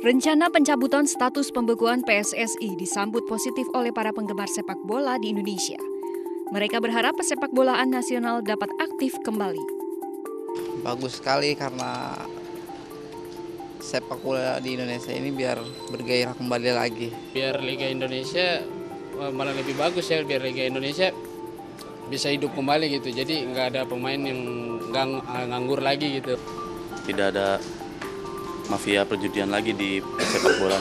Rencana pencabutan status pembekuan PSSI disambut positif oleh para penggemar sepak bola di Indonesia. Mereka berharap pesepak bolaan nasional dapat aktif kembali. Bagus sekali karena sepak bola di Indonesia ini biar bergairah kembali lagi. Biar Liga Indonesia malah lebih bagus ya, biar Liga Indonesia bisa hidup kembali gitu. Jadi nggak ada pemain yang nganggur lagi gitu. Tidak ada mafia perjudian lagi di sepak bola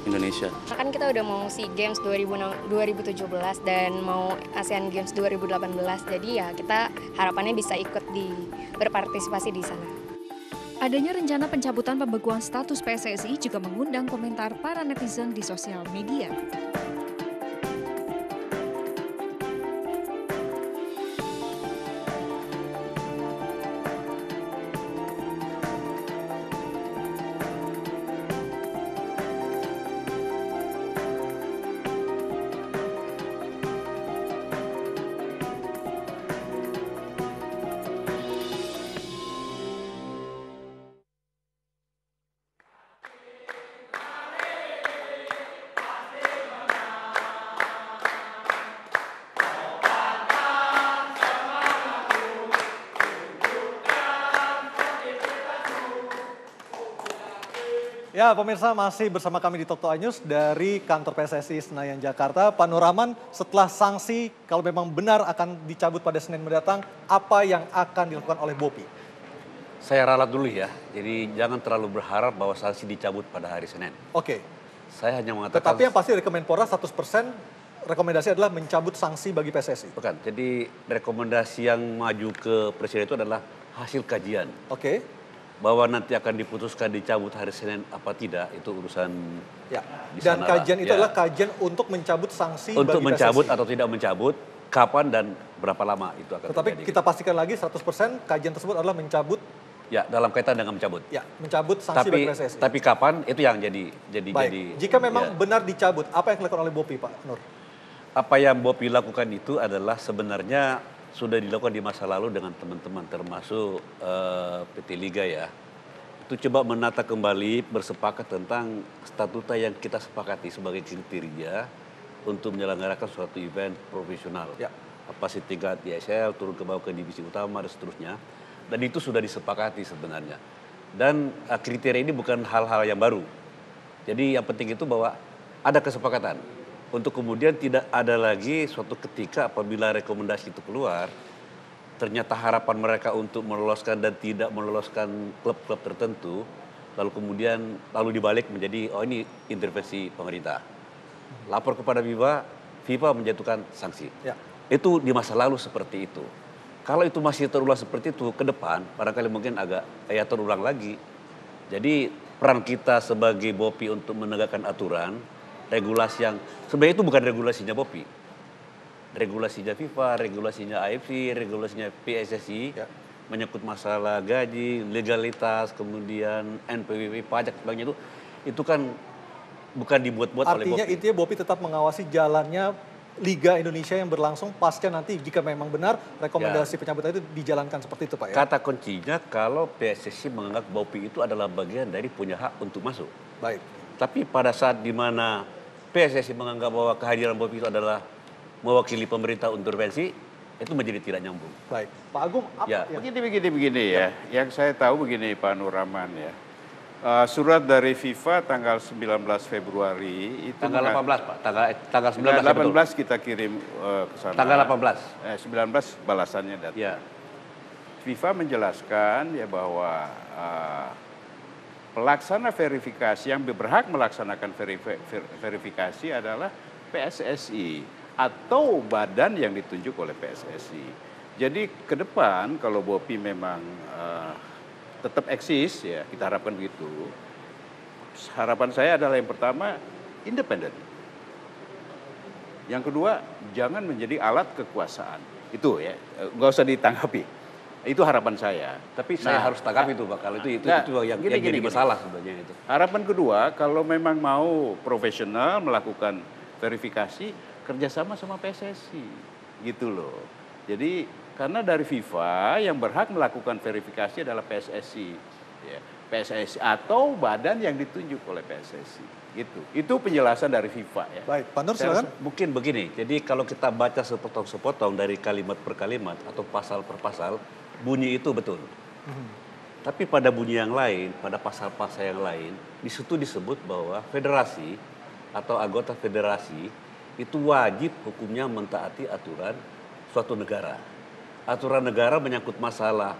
Indonesia. Kan kita udah mau SEA Games 2017 dan mau ASEAN Games 2018, jadi ya kita harapannya bisa ikut berpartisipasi di sana. Adanya rencana pencabutan pembekuan status PSSI juga mengundang komentar para netizen di sosial media. Ya, pemirsa masih bersama kami di Talk to iNews dari kantor PSSI Senayan Jakarta. Pak Nur Rahman, setelah sanksi kalau memang benar akan dicabut pada Senin mendatang, apa yang akan dilakukan oleh Bopi? Saya ralat dulu ya, jadi jangan terlalu berharap bahwa sanksi dicabut pada hari Senin. Oke. Saya hanya mengatakan... Tetapi yang pasti dari Kemenpora 100% rekomendasi adalah mencabut sanksi bagi PSSI. Bukan, jadi rekomendasi yang maju ke Presiden itu adalah hasil kajian. Oke. Bahwa nanti akan diputuskan dicabut hari Senin apa tidak, itu urusan ya. Di Dan sana kajian itu ya. adalah kajian untuk mencabut sanksi untuk bagi mencabut PSSI. atau tidak mencabut, kapan dan berapa lama itu akan Tetapi terjadi. kita pastikan lagi 100% kajian tersebut adalah mencabut. Ya, dalam kaitan dengan mencabut. Ya, mencabut sanksi bagi PSSI. Tapi kapan itu yang jadi. Baik. Jika memang benar dicabut, apa yang dilakukan oleh Bopi, Pak Nur? Apa yang Bopi lakukan itu adalah sebenarnya sudah dilakukan di masa lalu dengan teman-teman termasuk PT Liga ya. Itu coba menata kembali, bersepakat tentang statuta yang kita sepakati sebagai kriteria untuk menyelenggarakan suatu event profesional. Ya. Apa sih tingkat ISL, turun ke bawah ke divisi utama dan seterusnya. Dan itu sudah disepakati sebenarnya. Dan kriteria ini bukan hal-hal yang baru. Jadi yang penting itu bahwa ada kesepakatan. Untuk kemudian tidak ada lagi suatu ketika apabila rekomendasi itu keluar, ternyata harapan mereka untuk meloloskan dan tidak meloloskan klub-klub tertentu, lalu dibalik menjadi, oh ini intervensi pemerintah. Lapor kepada FIFA menjatuhkan sanksi. Ya. Itu di masa lalu seperti itu. Kalau itu masih terulang seperti itu ke depan, barangkali mungkin agak terulang lagi. Jadi peran kita sebagai Bopi untuk menegakkan aturan, regulasi yang sebenarnya itu bukan regulasinya Bopi. Regulasinya FIFA, regulasinya AFC, regulasinya PSSI, ya. Menyangkut masalah gaji, legalitas, kemudian NPWP, pajak, sebagainya itu kan bukan dibuat-buat oleh Bopi. Artinya intinya Bopi tetap mengawasi jalannya Liga Indonesia yang berlangsung pasca nanti jika memang benar rekomendasi pencabutan itu dijalankan seperti itu, Pak ya? Kata kuncinya kalau PSSI menganggap Bopi itu adalah bagian dari punya hak untuk masuk. Baik. Tapi pada saat di mana PSSI menganggap bahwa kehadiran Bopi itu adalah mewakili pemerintah untuk intervensi, itu menjadi tidak nyambung. Baik, Pak Agung, apa ya. Begini ya. Yang saya tahu begini Pak Nur Rahman ya. Surat dari FIFA tanggal 19 Februari itu tanggal 18 Pak, tanggal 19 18 kita kirim ke sana. Tanggal 18. 19 balasannya datang. Ya. FIFA menjelaskan ya bahwa pelaksana verifikasi yang berhak melaksanakan verifikasi adalah PSSI atau badan yang ditunjuk oleh PSSI. Jadi ke depan kalau Bopi memang tetap eksis, ya kita harapkan begitu. Harapan saya adalah yang pertama, independen. Yang kedua, jangan menjadi alat kekuasaan. Itu ya, nggak usah ditanggapi. Itu harapan saya. Tapi saya harus tanggapi itu Pak, kalau itu yang jadi masalah sebenarnya itu. Harapan kedua, kalau memang mau profesional melakukan verifikasi, kerjasama sama PSSI. Gitu loh. Jadi karena dari FIFA yang berhak melakukan verifikasi adalah PSSI. Ya. PSSI atau badan yang ditunjuk oleh PSSI. Gitu. Itu penjelasan dari FIFA ya. Baik, Pak Nur Saya silakan. rasa mungkin begini, jadi kalau kita baca sepotong-sepotong dari kalimat per kalimat atau pasal per pasal, bunyi itu betul. Tapi pada bunyi yang lain, pada pasal-pasal yang lain, di situ disebut bahwa federasi atau anggota federasi itu wajib hukumnya mentaati aturan suatu negara. Aturan negara menyangkut masalah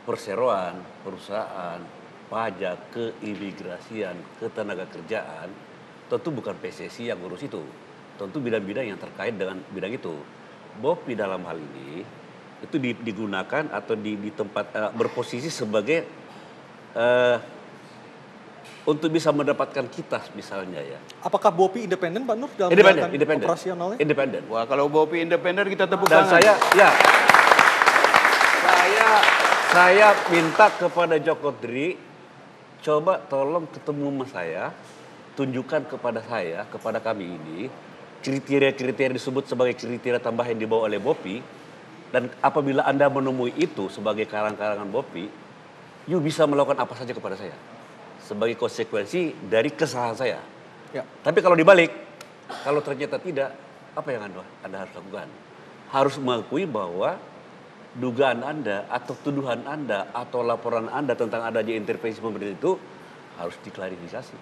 perseroan, perusahaan, pajak, keimigrasian, ketenaga kerjaan, tentu bukan PSSI yang ngurus itu. Tentu bidang-bidang yang terkait dengan bidang itu. BOPI dalam hal ini itu digunakan atau di tempat berposisi sebagai untuk bisa mendapatkan kitas misalnya ya. Apakah BOPI independen, Pak Nur, dalam Independen, menjalankan independen. operasionalnya? Independen. Wah, kalau BOPI independen kita tepuk Dan tangan. saya minta kepada Joko Dri, coba tolong ketemu sama saya, tunjukkan kepada saya, kepada kami ini, kriteria-kriteria disebut sebagai kriteria tambahan yang dibawa oleh BOPI, dan apabila Anda menemui itu sebagai karang-karangan BOPI, you bisa melakukan apa saja kepada saya, sebagai konsekuensi dari kesalahan saya. Ya. Tapi kalau dibalik, kalau ternyata tidak, apa yang Anda harus lakukan? Harus mengakui bahwa dugaan Anda atau tuduhan Anda atau laporan Anda tentang adanya intervensi pemerintah itu harus diklarifikasi.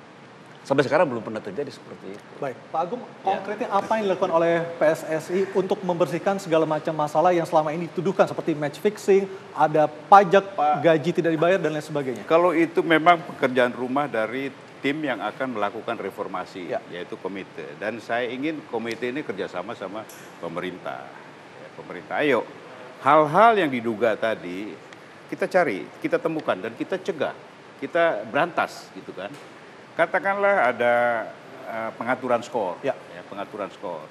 Sampai sekarang belum pernah terjadi seperti itu. Baik, Pak Agung, konkretnya apa yang dilakukan oleh PSSI untuk membersihkan segala macam masalah yang selama ini dituduhkan seperti match fixing, ada pajak, gaji tidak dibayar dan lain sebagainya? Kalau itu memang pekerjaan rumah dari tim yang akan melakukan reformasi, Ya. yaitu komite. Dan saya ingin komite ini kerjasama sama pemerintah. Ya, pemerintah, ayo hal-hal yang diduga tadi kita cari, kita temukan dan kita cegah, kita berantas gitu kan. Katakanlah ada pengaturan skor, Ya. pengaturan skor.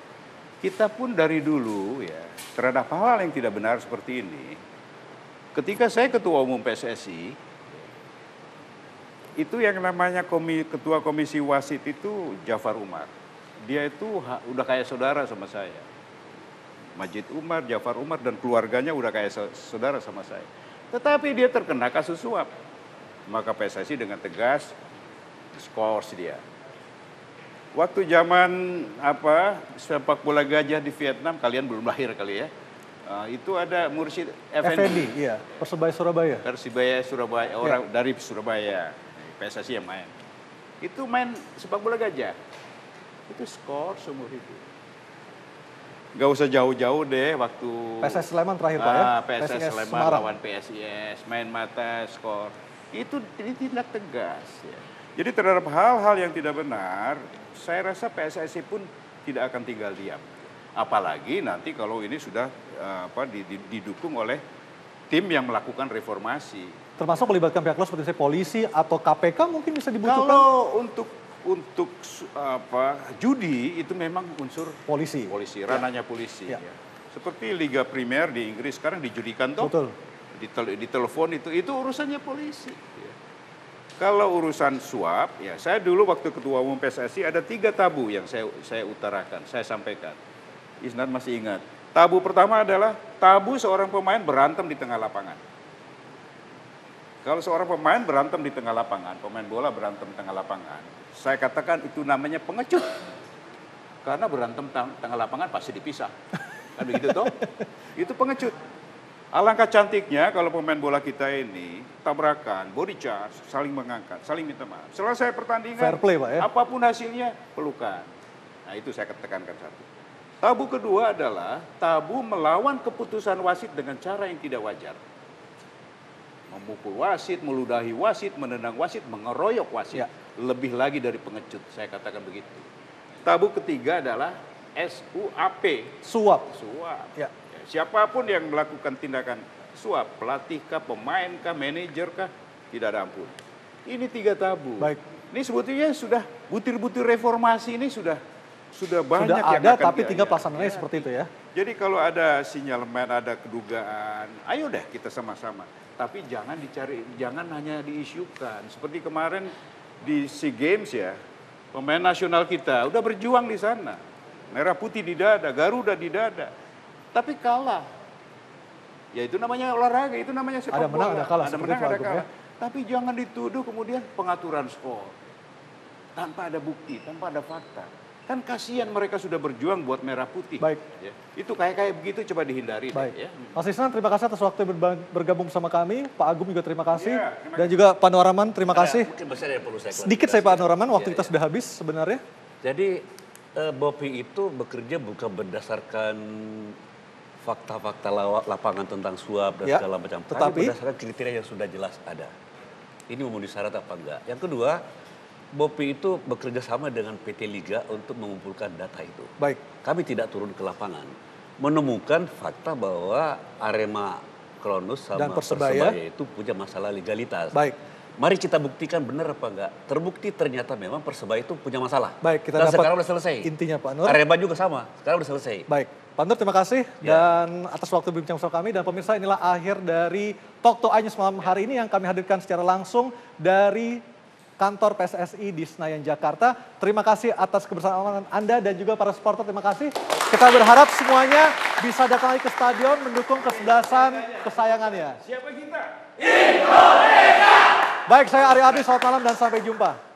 Kita pun dari dulu ya terhadap hal-hal yang tidak benar seperti ini. Ketika saya ketua umum PSSI, itu yang namanya ketua komisi wasit itu Jafar Umar. Dia itu udah kayak saudara sama saya. Majid Umar, Jafar Umar dan keluarganya udah kayak saudara sama saya. Tetapi dia terkena kasus suap. Maka PSSI dengan tegas skors dia. Waktu zaman sepak bola gajah di Vietnam, kalian belum lahir kali ya. Itu ada Mursyid Effendi. iya, Persebaya Surabaya. Persibaya Surabaya, orang dari Surabaya. PSSI yang main. Itu main sepak bola gajah. Itu skor seumur hidup. Gak usah jauh-jauh deh waktu PSS Sleman terakhir Pak ya. PSS Sleman Semarang. lawan PSIS, main mata skor. Itu ditindak tegas ya. Jadi terhadap hal-hal yang tidak benar, saya rasa PSSI pun tidak akan tinggal diam. Apalagi nanti kalau ini sudah didukung oleh tim yang melakukan reformasi. Termasuk melibatkan pihak luar seperti polisi atau KPK mungkin bisa dibutuhkan. Kalau untuk judi itu memang unsur Polisi. ranahnya polisi. Ya. Ya. Seperti Liga Primer di Inggris sekarang dijudikan toh. Betul. Di telepon itu urusannya polisi. Ya. Kalau urusan suap, ya saya dulu waktu ketua umum PSSI ada 3 tabu yang saya utarakan, saya sampaikan. Isnat masih ingat. Tabu pertama adalah tabu seorang pemain berantem di tengah lapangan. Kalau seorang pemain berantem di tengah lapangan, pemain bola berantem di tengah lapangan, saya katakan itu namanya pengecut. Karena berantem tengah lapangan pasti dipisah. Kan begitu toh? Itu pengecut. Alangkah cantiknya kalau pemain bola kita ini tabrakan, body charge, saling mengangkat, saling minta maaf. Selesai pertandingan, Fair play, Pak, ya? apapun hasilnya, pelukan. Nah itu saya tekankan satu. Tabu kedua adalah tabu melawan keputusan wasit dengan cara yang tidak wajar. Memukul wasit, meludahi wasit, menendang wasit, mengeroyok wasit. Ya. Lebih lagi dari pengecut, saya katakan begitu. Tabu ketiga adalah SUAP. Suap. Suap. Ya. Siapapun yang melakukan tindakan suap, pelatih kah, pemain kah, manajer kah, tidak ada ampun. Ini 3 tabu. Baik. Ini sebetulnya sudah butir-butir reformasi ini sudah banyak Sudah yang ada akan tapi tinggal pelaksanaannya seperti itu ya. Jadi kalau ada sinyalemen, ada kedugaan, ayo deh kita sama-sama. Tapi jangan hanya diisukan. Seperti kemarin di SEA Games ya, pemain nasional kita udah berjuang di sana. Merah putih di dada, Garuda di dada. Tapi kalah. Ya itu namanya olahraga, itu namanya sepak bola. Ada menang, ada kalah, Ada seperti menang, itu, ada Agung, kalah. ya. Tapi jangan dituduh kemudian pengaturan skor. Tanpa ada bukti, tanpa ada fakta. Kan kasihan mereka sudah berjuang buat merah putih. Baik. Ya. Itu kayak begitu coba dihindari. Baik. Ya. Mas Isnan, terima kasih atas waktu bergabung bersama kami. Pak Agung juga terima kasih. Ya, Dan juga Pak Nuraman, terima kasih. Mungkin masih ada yang perlu saya Sedikit saya Pak Nuraman, waktu Ya, kita ya. sudah habis sebenarnya. Jadi BOPI itu bekerja bukan berdasarkan fakta-fakta lapangan tentang suap dan Ya, segala macam. tetapi- Tapi berdasarkan kriteria yang sudah jelas ada. Ini memenuhi syarat apa enggak. Yang kedua, BOPI itu bekerja sama dengan PT Liga untuk mengumpulkan data itu. Baik. Kami tidak turun ke lapangan. Menemukan fakta bahwa Arema Kronus sama Dan Persebaya itu punya masalah legalitas. Baik. Mari kita buktikan benar apa enggak. Terbukti ternyata memang Persebaya itu punya masalah. Baik, kita Dan dapat sekarang udah selesai. intinya, Pak Nur. Arema juga sama, sekarang udah selesai. Baik, Pak Nur terima kasih Ya. dan atas waktu berbincang bersama kami. Dan pemirsa, inilah akhir dari Talk to Anyus malam hari ini yang kami hadirkan secara langsung dari kantor PSSI di Senayan, Jakarta. Terima kasih atas kebersamaan Anda dan juga para supporter, terima kasih. Kita berharap semuanya bisa datang lagi ke stadion mendukung kesebelasan kesayangannya. Siapa kita? Baik, saya Ari Adi, selamat malam dan sampai jumpa.